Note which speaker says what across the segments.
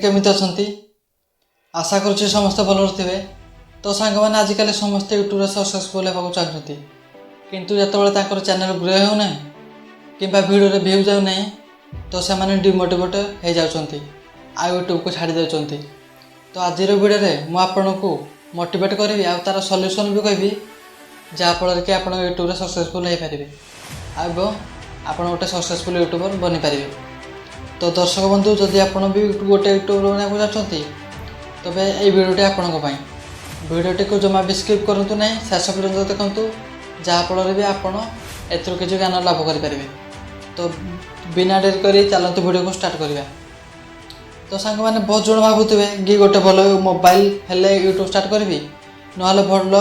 Speaker 1: केमिति अछंती आशा करुछि समस्ते भल थे। तो सांग मैंने आजिकल समस्ते यूट्यूब सक्सेसफुल होगा चाहते किंतु जो चैनल ग्रो होना कि भिडियो भ्यू जाऊना तो से डिमोटिवेट हो जाती आ यूट्यूब को छाड़ी देते। तो आज वीडियो में मुझे को मोटिवेट करी आ तार सल्यूशन भी कहबी जहाँफल कि आप यूट्यूब सक्सेसफुल हो पारे आप गोटे सक्सेसफुल यूट्यूबर बनी पारे। तो दर्शक बंधु जदि आप भी गोटे यूट्यूबर बनना चाहते तबे ये वीडियोटी आपण वीडियोटी को जमा भी स्किप करूँ ना शेष पर्यटन देखूँ जहाँफल भी आप किसी ज्ञान लाभ करें। तो बिना डेरी कर चलते वीडियो को स्टार्ट करवा। तो सांग मैंने बहुत जन भावुवे कि गोटे भल मोबाइल हेले यूट्यूब स्टार्ट करी ना भल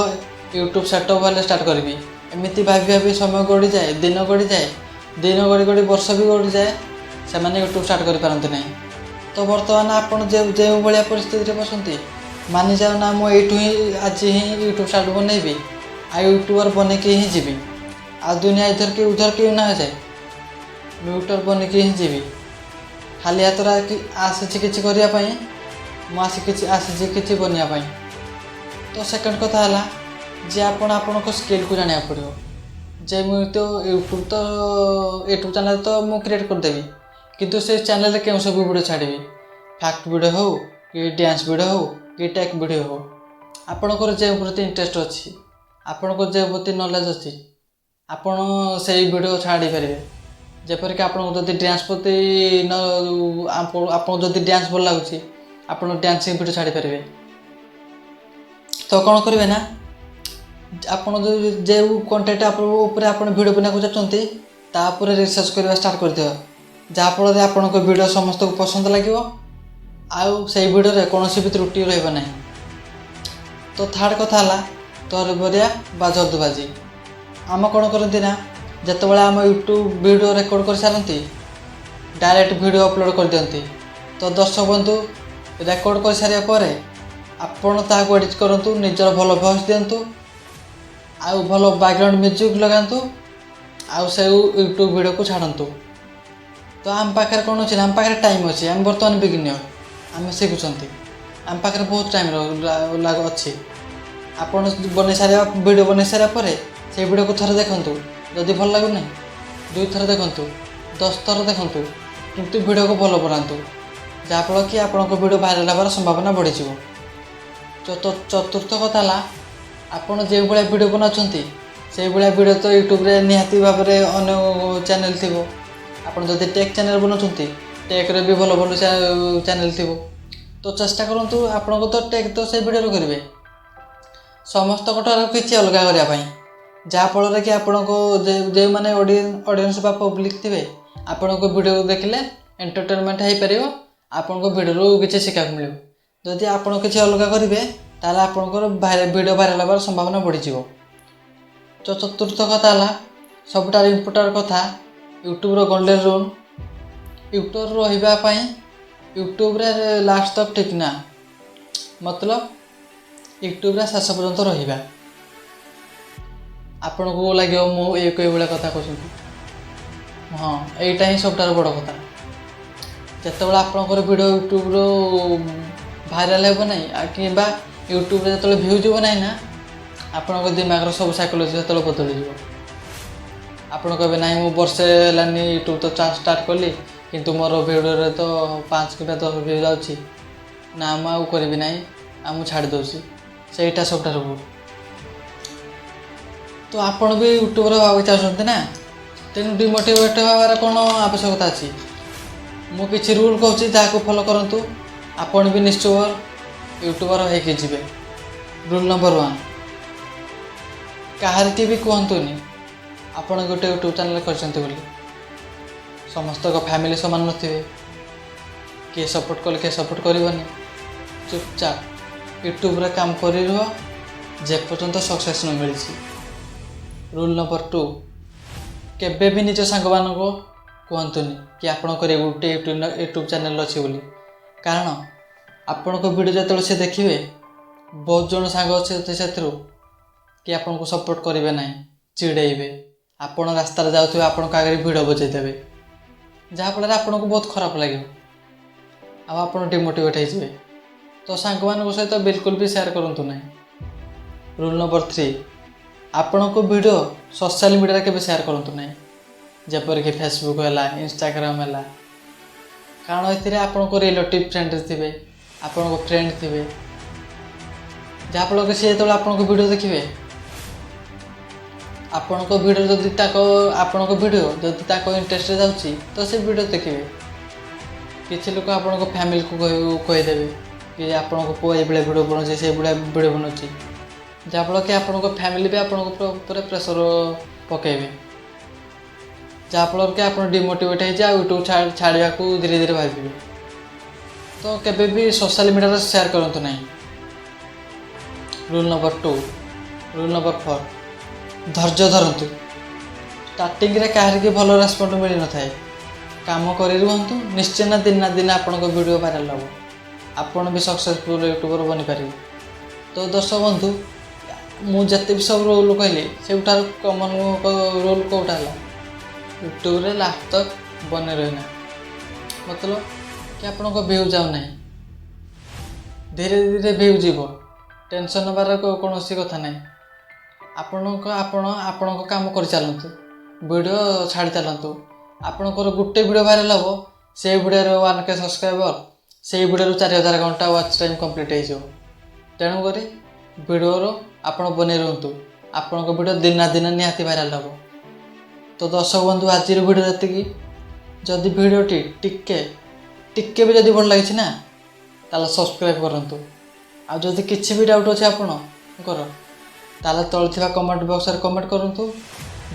Speaker 1: यूट्यूब सेटअप हेल्ले स्टार्ट करी एमती भाभी भाभी समय गड़ी जाए दिन गड़ी गड़ी वर्ष भी गड़ी जाए से यूट्यूब स्टार्ट करते ना। तो बर्तमान आपड़ जो भाया परिस्थिति बसती मानि जाओ ना मुझे ही आज ही यूट्यूब स्टार्ट बनईबी आ यूट्यूबर बनके ही जी आ दुनिया इधर के उधर के ना जाए यूट्यूबर बनके ही जी खाली हाथ आसी किसी करने आसी बनवाई। तो सेकेंड कथा है जे आपण स्किल को जाना पड़ो जे मुझे तो यूट्यूब चैनल तो मुझे क्रिएट करदेवी किंतु से चैनल क्यों सब वीडियो छाड़ी फैक्ट वीडियो हो कि डांस वीडियो हो कि टेक वीडियो हो आपणकर जो प्रति इंटरेस्ट अच्छी आपणकर जो प्रति नॉलेज अच्छी आपण से वीडियो छाड़ी पारे। जेपरिक आपको जब डांस प्रति आपको जब डांस भल लगुच आप डांसिंग वीडियो छाड़ी पारे। तो कौन करेंगे ना आप जो कंटेंट आप वीडियो बनाना चाहते तापर रिसर्च करवा स्टार्ट कर दियो जहाँफल आपण वीडियो समस्त को पसंद लगे आउ से वीडियो कौन भी त्रुटि रहा। तो थर्ड कथा है तरबरिया बा जल्दबाजी आम कौन करती ना जिते आम यूट्यूब वीडियो रेकर्ड कर सारती डायरेक्ट वीडियो अपलोड कर दिखती। तो दर्शक बंधु रेकर्ड कर सारापर आपण ताको एडिट करूँ निजर भल वॉइस दिंतु आउ भल बैकग्राउंड म्यूजिक लगातु आउ से यूट्यूब वीडियो को छाड़तु। तो आम पाखे कौन अच्छे आम पाखे टाइम अच्छे आम बर्तमान बिगिनियर आम शिखुंट आम पाखे बहुत टाइम अच्छी आप बन सारा वीडियो बन सारापर से वीडियो को थोड़े देखूँ जदि भल लगुना 2 थर देखूँ 10 थर देखूँ किंतु वीडियो को भल बनातु जहाँफल कि आप वीडियो भाइराल होवार संभावना बढ़ी। तो चतुर्थ कथा है आपड़ जो भाया वीडियो बनाऊँच से भाया वीडियो तो यूट्यूब रे निहाती भाव में अन्य चैनल थी आपड़ जब टेक चैनल बनाऊँच टेक्रे भी भल भल चैनल थी। तो चेष्टा करूँ आपन को तो टेक तो से वीडियो करेंगे समस्त किसी अलग करने जहाँफल कि आपण को जो मैंने ऑडियंस बा पब्लिक थे आपण को वीडियो देखले एंटरटेनमेंट हो पार आपण को वीडियो किसी शिखा मिले। जदि आप किसी अलग करेंगे ताल आपंकर वीडियो भाइराल होवार संभावना बढ़ी। तो चतुर्थ कथा है सबुठार इम्पोर्टाट कथा यूट्यूब गोल्डन रूल यूट्यूब रही यूट्यूब रे लास्ट तक ठीक ना मतलब यूट्यूब रे शेष पर्यंत रहा आपण को लगे मुझे भाया कथा कहूँ। हाँ यहीटा ही सबुठार बड़ कथा जिते आपंकर वीडियो यूट्यूब भाइराल हो ना कि यूट्यूब जो भ्यूज हो ना आपण दिमाग सब साइकोलोजी जो बदल आप कहे ना मुझे वर्षे है यूट्यूब तो स्टार्ट कली किंतु मोर वीडियो तो 5 कि 10 व्यू जाऊँगी ना मुझे करी ना मुझे छाड़ दूसरी से सबुठार भूल। तो आपण भी यूट्यूबर भाव चाहते ना तेणु डिमोटिवेट होवार कौन आवश्यकता अच्छी मु किसी रूल कहूँ जहाँ फॉलो करूँ आपण भी निश्चय यूट्यूबर होके जी। रूल नंबर 1 कहार की भी कहतुनि आप गोटे यूट्यूब चैनल कर समस्त फैमिली सामान नथिबे किए सपोर्ट कले किए सपोर्ट करनी चुपचाप यूट्यूब रे काम करी रह जे पर्यंत सक्सेस न मिली। रूल नंबर 2 केबे भी निज सांग मान को कहतुनि कि आपण गोटे यूट्यूब चैनल अच्छी बोली कारण आपण को वीडियो जो से देखिए बहुत जन सांग अच्छे से कि आपन को सपोर्ट करेंगे ना चिड़ेबे आपण रास्तार जाऊे आपण आगे भिड़ बजेदेवे जहाँफल आपन को बहुत खराब लगे ଆଉ ଆପଣ ଡିମୋଟିଭେଟ୍ ହେଇଯିବେ। ତ ସାଙ୍ଗମାନଙ୍କ ସହିତ ବିଲକୁଲ ବି ସେୟାର କରନ୍ତୁ ନାହିଁ। ରୁଲ୍ ନମ୍ବର 3, ଆପଣଙ୍କ ଭିଡ଼ିଓ ସୋସିଆଲ ମିଡ଼ିଆରେ କେବେ ସେୟାର କରନ୍ତୁ ନାହିଁ, ଯେପରିକି ଫେସବୁକ୍ ହେଲା, ଇନଷ୍ଟାଗ୍ରାମ ହେଲା। କାରଣ ଏଥିରେ ଆପଣଙ୍କ ରିଲେଟିଭ୍ ଫ୍ରେଣ୍ଡ ଥିବେ, ଆପଣଙ୍କ ଫ୍ରେଣ୍ଡ ଥିବେ, ଯାହାଫଳରେ ସେ ଯେତେବେଳେ ଆପଣଙ୍କ ଭିଡ଼ିଓ ଦେଖିବେ, ଆପଣଙ୍କ ଭିଡ଼ିଓ ଯଦି ତାଙ୍କ ଇଣ୍ଟରେଷ୍ଟରେ ଯାଉଛି ତ ସେ ଭିଡ଼ିଓ ଦେଖିବେ। କିଛି ଲୋକ ଆପଣଙ୍କ ଫ୍ୟାମିଲିକୁ କହିଦେବେ କି ଆପଣଙ୍କ ପୁଅ ଏଇଭଳିଆ ଭିଡ଼ିଓ ବନାଉଛି, ସେଇଭଳିଆ ଭିଡ଼ିଓ ବନାଉଛି, ଯାହାଫଳରେ କି ଆପଣଙ୍କ ଫ୍ୟାମିଲି ବି ଆପଣଙ୍କ ଉପରେ ପ୍ରେସର ପକାଇବେ, ଯାହାଫଳରେ କି ଆପଣ ଡିମୋଟିଭେଟ୍ ହେଇଯିବେ ଆଉ ୟୁଟ୍ୟୁବ୍ ଛାଡ଼ିବାକୁ ଧୀରେ ଧୀରେ ଭାବିବେ। ତ କେବେ ବି ସୋସିଆଲ ମିଡ଼ିଆରେ ସେୟାର କରନ୍ତୁ ନାହିଁ। ରୁଲ୍ ନମ୍ବର 4, ଧୈର୍ଯ୍ୟ ଧରନ୍ତୁ। ଷ୍ଟାର୍ଟିଂରେ କାହାରିକି ଭଲ ରେସ୍ପଣ୍ଡ ମିଳିନଥାଏ। କାମ କରି ରୁହନ୍ତୁ, ନିଶ୍ଚୟ ନା ଦିନେ ଆପଣଙ୍କ ଭିଡ଼ିଓ ଭାଇରାଲ୍ ହେବ, ଆପଣ ବି ସକ୍ସେସଫୁଲ୍ ୟୁଟ୍ୟୁବର୍ ବନିପାରିବେ। ତ ଦର୍ଶକ ବନ୍ଧୁ, ମୁଁ ଯେତେ ବି ସବୁ ରୁଲ୍ କହିଲି ସବୁଠାରୁ କମନ୍ ରୁଲ୍ କେଉଁଟା ହେଲା, ୟୁଟ୍ୟୁବରେ ଲାଷ୍ଟ ତକ୍ ବନେଇ ରହିନା। ମତଲବ କି ଆପଣଙ୍କ ଭିଉ ଯାଉନାହିଁ, ଧୀରେ ଧୀରେ ଭିଉ ଯିବ, ଟେନସନ୍ ନେବାର କୌଣସି କଥା ନାହିଁ। ଆପଣଙ୍କ କାମ କରିଚାଲନ୍ତୁ, ଭିଡ଼ିଓ ଛାଡ଼ି ଚାଲନ୍ତୁ। ଆପଣଙ୍କର ଗୋଟେ ଭିଡ଼ିଓ ଭାଇରାଲ୍ ହେବ, ସେଇ ଭିଡ଼ିଓରେ 1K ସବସ୍କ୍ରାଇବର୍, ସେଇ ଭିଡ଼ିଓରୁ 4000 ଘଣ୍ଟା ୱାଚ୍ ଟାଇମ୍ କମ୍ପ୍ଲିଟ୍ ହେଇଯିବ। ତେଣୁକରି ଭିଡ଼ିଓର ଆପଣ ବନେଇ ରୁହନ୍ତୁ, ଆପଣଙ୍କ ଭିଡ଼ିଓ ଦିନେ ନିହାତି ଭାଇରାଲ୍ ହେବ। ତ ଦର୍ଶକ ବନ୍ଧୁ, ଆଜିର ଭିଡ଼ିଓ ଯେତିକି। ଯଦି ଭିଡ଼ିଓଟି ଟିକେ ବି ଯଦି ଭଲ ଲାଗିଛି ନା, ତାହେଲେ ସବସ୍କ୍ରାଇବ୍ କରନ୍ତୁ। ଆଉ ଯଦି କିଛି ବି ଡାଉଟ୍ ଅଛି ଆପଣଙ୍କର, ତାହେଲେ ତଳେ ଥିବା କମେଣ୍ଟ ବକ୍ସରେ କମେଣ୍ଟ କରନ୍ତୁ,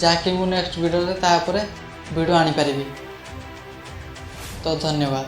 Speaker 1: ଯାହାକି ମୁଁ ନେକ୍ସଟ ଭିଡ଼ିଓରେ ତା ଉପରେ ଭିଡ଼ିଓ ଆଣିପାରିବି। ତ ଧନ୍ୟବାଦ।